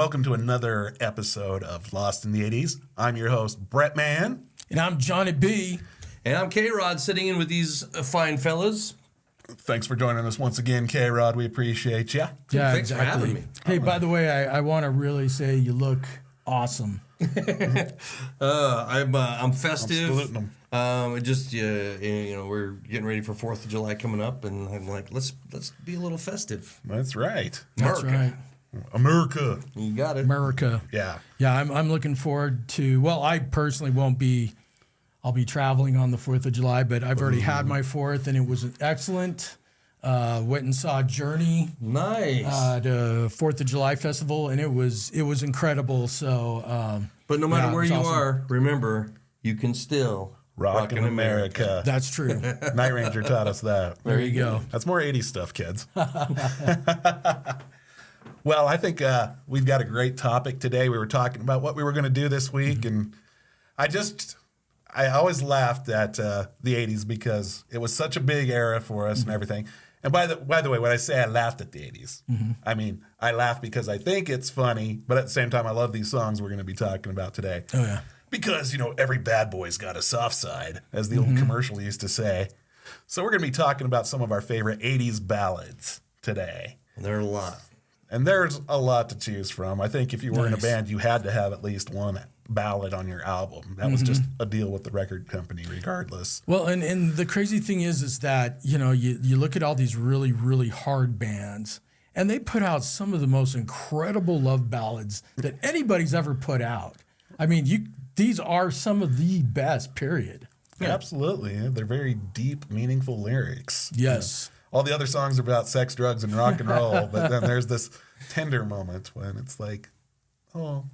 welcome to another episode of Lost in the 80s. I'm your host, Bretman. And I'm Johnny B. And I'm K-Rod, sitting in with these fine fellas. Thanks for joining us once again, K-Rod. We appreciate you. Yeah, Thanks for having me. Hey, by the way, I want to really say you look awesome. I'm festive. I'm saluting 'em. We're getting ready for 4th of July coming up, and I'm like, let's be a little festive. That's right. That's right. America. You got it. America. Yeah. Yeah, I'm looking forward to, well, I personally won't be, I'll be traveling on the 4th of July, but I've already had my 4th, and it was excellent. Went and saw Journey. Nice. The 4th of July festival, and it was incredible. So, but no matter where you awesome. are, remember, you can still Rock in America. That's true. Night Ranger taught us that. There you go. That's more 80s stuff, kids. Well, I think we've got a great topic today. We were talking about what we were going to do this week, and I always laughed at the 80s because it was such a big era for us and everything. And by the way, when I say I laughed at the 80s, I mean, I laugh because I think it's funny, but at the same time, I love these songs we're going to be talking about today. Oh, yeah. Because, every bad boy's got a soft side, as the old commercial used to say. So we're going to be talking about some of our favorite 80s ballads today. And there are a lot. And there's a lot to choose from. I think if you were in a band, you had to have at least one ballad on your album. That was just a deal with the record company regardless. Well, and the crazy thing is that, you look at all these really, really hard bands, and they put out some of the most incredible love ballads that anybody's ever put out. I mean, these are some of the best, period. Yeah. Absolutely. They're very deep, meaningful lyrics. Yes. All the other songs are about sex, drugs, and rock and roll, but then there's this tender moment when it's like, oh,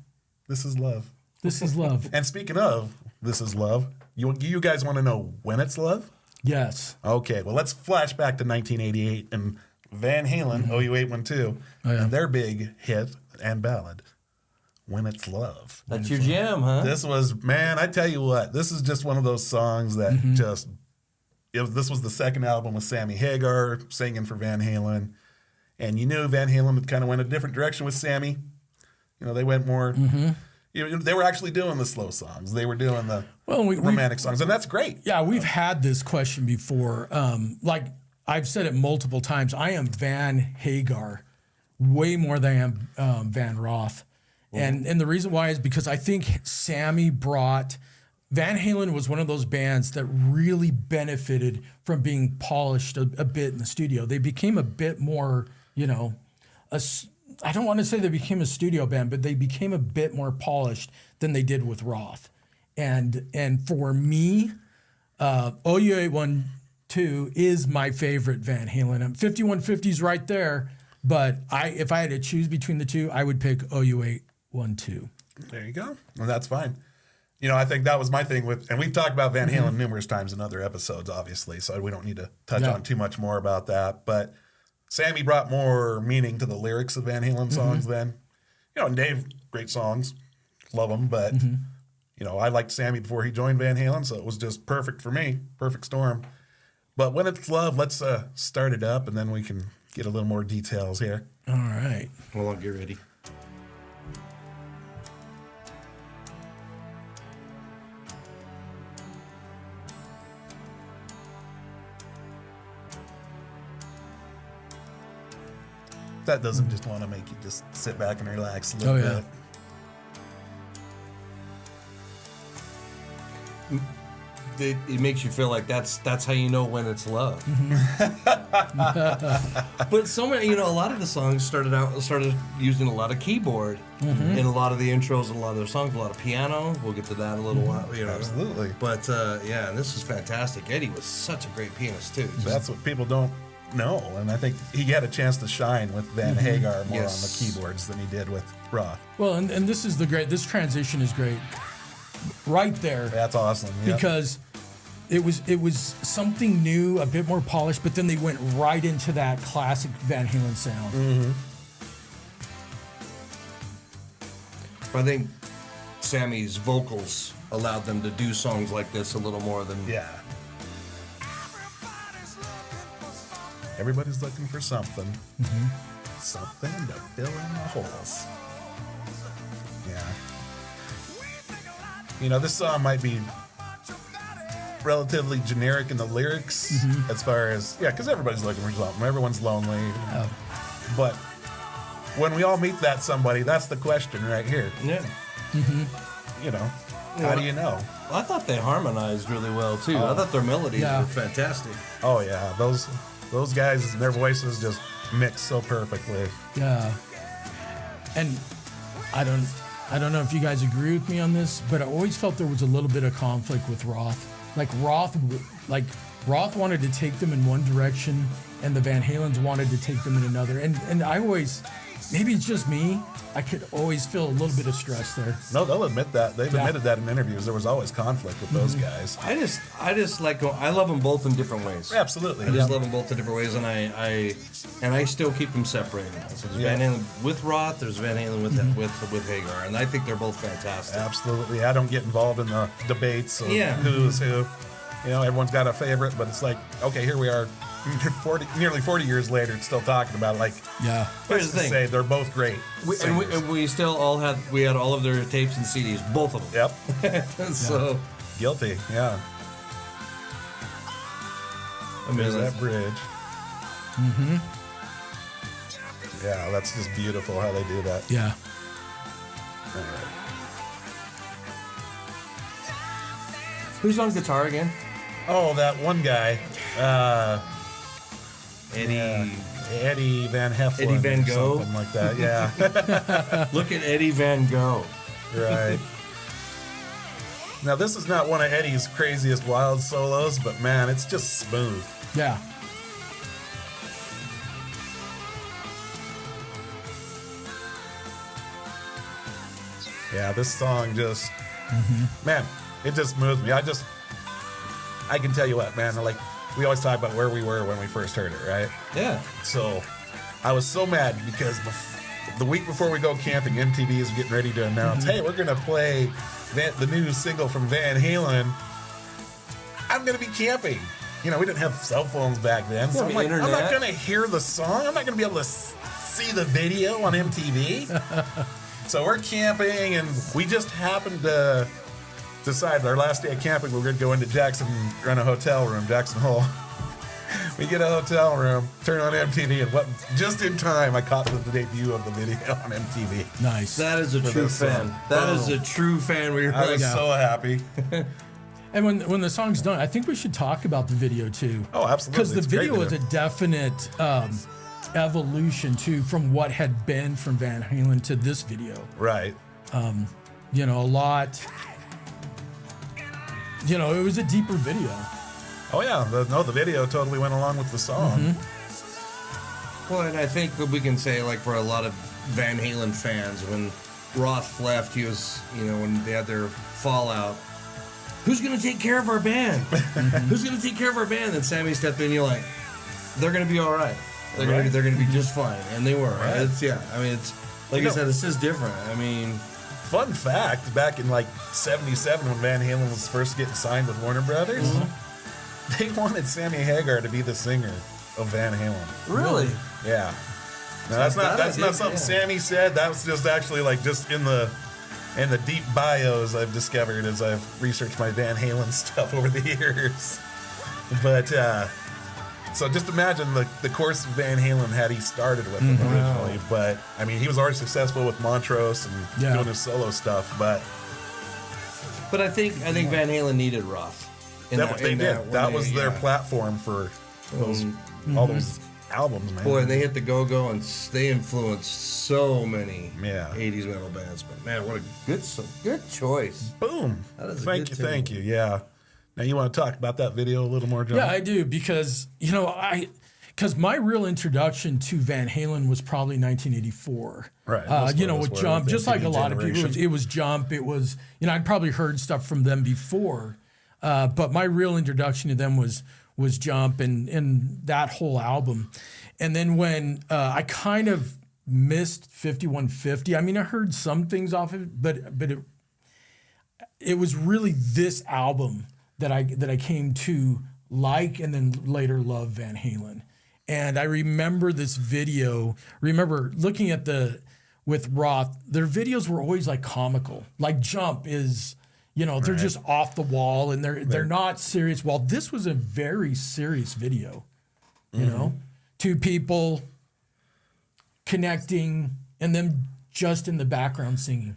this is love. This is love. And speaking of this is love, you guys want to know when it's love? Yes. Okay, well, let's flash back to 1988 and Van Halen, OU812, and their big hit and ballad, When It's Love. That's your jam, huh? This was, man, I tell you what, this is just one of those songs that this was the second album with Sammy Hagar singing for Van Halen. And you knew Van Halen kind of went a different direction with Sammy. They went more, they were actually doing the slow songs. They were doing the romantic songs, and that's great. Yeah, we've had this question before. Like I've said it multiple times, I am Van Hagar way more than I am Van Roth. And the reason why is because I think Sammy brought... Van Halen was one of those bands that really benefited from being polished a bit in the studio. They became a bit more, I don't want to say they became a studio band, but they became a bit more polished than they did with Roth. And for me, OU812 is my favorite Van Halen. 5150's right there, but if I had to choose between the two, I would pick OU812. There you go. Well, that's fine. I think that was my thing and we've talked about Van Halen numerous times in other episodes, obviously, so we don't need to touch on too much more about that. But Sammy brought more meaning to the lyrics of Van Halen songs then. And Dave, great songs, love them, but, I liked Sammy before he joined Van Halen, so it was just perfect for me, perfect storm. But When It's Love, let's start it up, and then we can get a little more details here. All right. Well, I'll get ready. That doesn't just want to make you just sit back and relax a little bit. It makes you feel like that's how you know when it's love. But so many, a lot of the songs started using a lot of keyboard in a lot of the intros and a lot of their songs, a lot of piano. We'll get to that in a little while. Absolutely. But this is fantastic. Eddie was such a great pianist too. That's what people don't know, and I think he had a chance to shine with Van Hagar more on the keyboards than he did with Roth. Well, and this is this transition is great. Right there. That's awesome. Yep. Because it was something new, a bit more polished, but then they went right into that classic Van Halen sound. I think Sammy's vocals allowed them to do songs like this a little more than... Yeah. Everybody's looking for something. Something to fill in the holes. Yeah. You know, this song might be relatively generic in the lyrics as far as, because everybody's looking for something. Everyone's lonely. But when we all meet that somebody, that's the question right here. Yeah. You know, how do you know? I thought they harmonized really well, too. I thought their melodies were fantastic. Oh, yeah. Those guys, their voices just mix so perfectly. Yeah. And I don't know if you guys agree with me on this, but I always felt there was a little bit of conflict with Roth. Roth wanted to take them in one direction, and the Van Halens wanted to take them in another. And I always, maybe it's just me, I could always feel a little bit of stress there. No, they'll admit that. They've admitted that in interviews. There was always conflict with those guys. I just like, I love them both in different ways. Absolutely. I just love them both in different ways, and I still keep them separated. So there's Van Halen with Roth, there's Van Halen with Hagar, and I think they're both fantastic. Absolutely. I don't get involved in the debates of who's who. You know, everyone's got a favorite, but it's like, okay, here we are, nearly 40 years later, still talking about it. Like, Here's the thing. Say they're both great. We still all had all of their tapes and CDs, both of them. Yep. So guilty. Yeah. There's that bridge. Yeah, that's just beautiful how they do that. Yeah. All right. Who's on guitar again? Oh, that one guy. Eddie Van Hefflin. Eddie Van or Gogh? Something like that, yeah. Look at Eddie Van Gogh. Right. Now, this is not one of Eddie's craziest wild solos, but man, it's just smooth. Yeah. Yeah, this song just, man, it just moves me. I can tell you what, man, like, we always talk about where we were when we first heard it, right? Yeah. So, I was so mad because the week before we go camping, MTV is getting ready to announce, hey, we're going to play the new single from Van Halen. I'm going to be camping. You know, we didn't have cell phones back then. So I'm like, I'm not going to hear the song. I'm not going to be able to see the video on MTV. So we're camping, and we just happened to decide our last day of camping, we're going to go into Jackson Hole. We get a hotel room, turn on MTV, and just in time, I caught the debut of the video on MTV. Nice. That is a true fan. That is a true fan. Where you're I was so happy. And when the song's done, I think we should talk about the video too. Oh, absolutely. Because the video was a definite evolution too from what had been from Van Halen to this video. Right. You know, a lot. You know, it was a deeper video. Oh yeah, the video totally went along with the song. Well, and I think that we can say, like, for a lot of Van Halen fans, when Roth left, he was, you know, when they had their fallout, who's going to take care of our band? Who's going to take care of our band? And Sammy stepped in, you're like, they're going to be all right. They're going to be just fine. And they were. Right. It's like I said, it's just different. I mean, fun fact, back in like 77 when Van Halen was first getting signed with Warner Brothers, they wanted Sammy Hagar to be the singer of Van Halen. Really? Yeah. Now that's not something Sammy said. That was just actually like just in the deep bios I've discovered as I've researched my Van Halen stuff over the years. But so just imagine the course of Van Halen had he started with him originally. But I mean, he was already successful with Montrose and doing his solo stuff. But I think Van Halen needed Roth. That was their platform for those all those albums, man. Boy, and they hit the go-go, and they influenced so many 80s metal bands. But man, what a good choice. Boom. Thank you. Yeah. Now you want to talk about that video a little more, John? Yeah, I do, because because my real introduction to Van Halen was probably 1984. Right. You know, with Jump, just like a lot of people, it was Jump. It was, you know, I'd probably heard stuff from them before, but my real introduction to them was Jump and that whole album. And then when I kind of missed 5150, I mean, I heard some things off of it, but it was really this album that I came to like and then later love Van Halen. And I remember this video, looking at with Roth, their videos were always like comical. Like Jump is, they're just off the wall and they're not serious. Well, this was a very serious video, you know, two people connecting and them just in the background singing.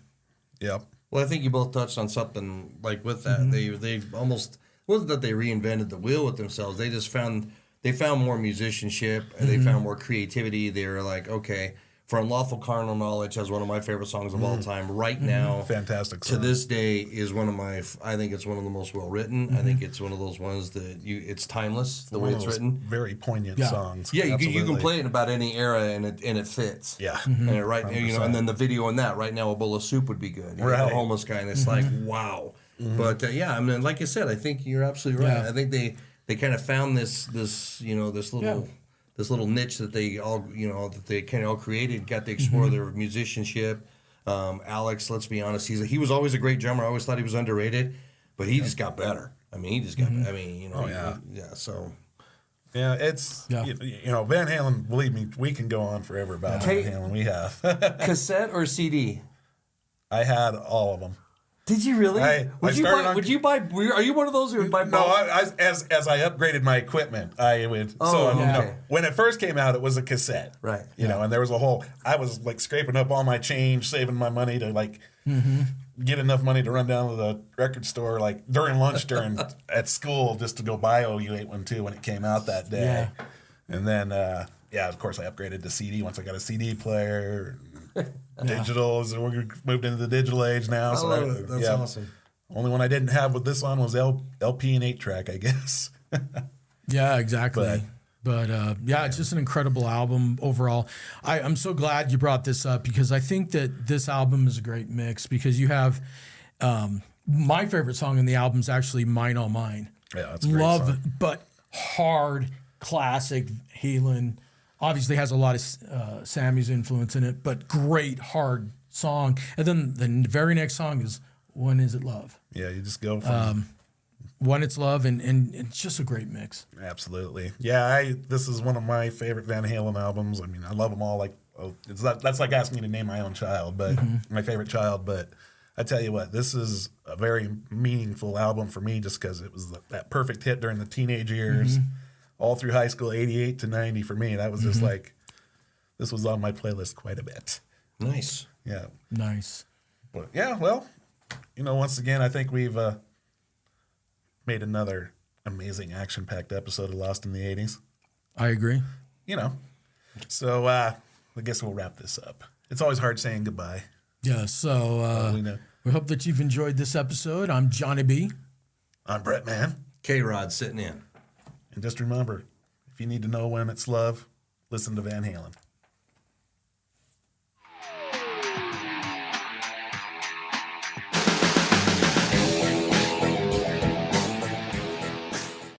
Yep. Well, I think you both touched on something like with that. They almost wasn't that they reinvented the wheel with themselves. They just found more musicianship and they found more creativity. They were like, okay, for Unlawful Carnal Knowledge has one of my favorite songs of all time. Right now, Fantastic song. to this day is one of my. I think it's one of the most well written. I think it's one of those ones that it's timeless the way it's written. Very poignant songs. Yeah, you Absolutely. can play it in about any era and it fits. Yeah. And it right 100%. and then the video on that right now, a bowl of soup would be good. You know, Right. the homeless guy, and it's like wow. But I mean, like I said, I think you're absolutely right. Yeah. I think they kind of found this little niche that they all that they kind of all created, got to explore their musicianship. Alex, let's be honest, he was always a great drummer. I always thought he was underrated, but he just got better. I mean, he just got. I mean, So. Yeah, it's Van Halen. Believe me, we can go on forever about Van Halen. We have. Cassette or CD? I had all of them. Did you really? Are you one of those who would buy both? No, as I upgraded my equipment, I would. When it first came out, it was a cassette, Right? And there was a whole. I was like scraping up all my change, saving my money to like get enough money to run down to the record store like during lunch at school just to go buy OU812 when it came out that day, and then of course I upgraded to CD once I got a CD player. Digital, so we moved into the digital age now. So That's awesome. Only one I didn't have with this one was LP and 8-track, I guess. Yeah, exactly. But it's just an incredible album overall. I'm so glad you brought this up because I think that this album is a great mix because you have my favorite song in the album is actually Mine All Mine. Yeah, that's a great song. But hard, classic Halen. Obviously has a lot of Sammy's influence in it, but great, hard song. And then the very next song is When Is It Love? Yeah, you just go from... When It's Love, and it's just a great mix. Absolutely. Yeah, this is one of my favorite Van Halen albums. I mean, I love them all. That's like asking me to name my own child, but my favorite child. But I tell you what, this is a very meaningful album for me just because it was that perfect hit during the teenage years. All through high school, 88 to 90 for me. That was just like, this was on my playlist quite a bit. Nice. Yeah. Nice. But yeah, well, once again, I think we've made another amazing action-packed episode of Lost in the 80s. I agree. So I guess we'll wrap this up. It's always hard saying goodbye. Yeah, so we hope that you've enjoyed this episode. I'm Johnny B. I'm Bretman. K-Rod sitting in. And just remember, if you need to know when it's love, listen to Van Halen.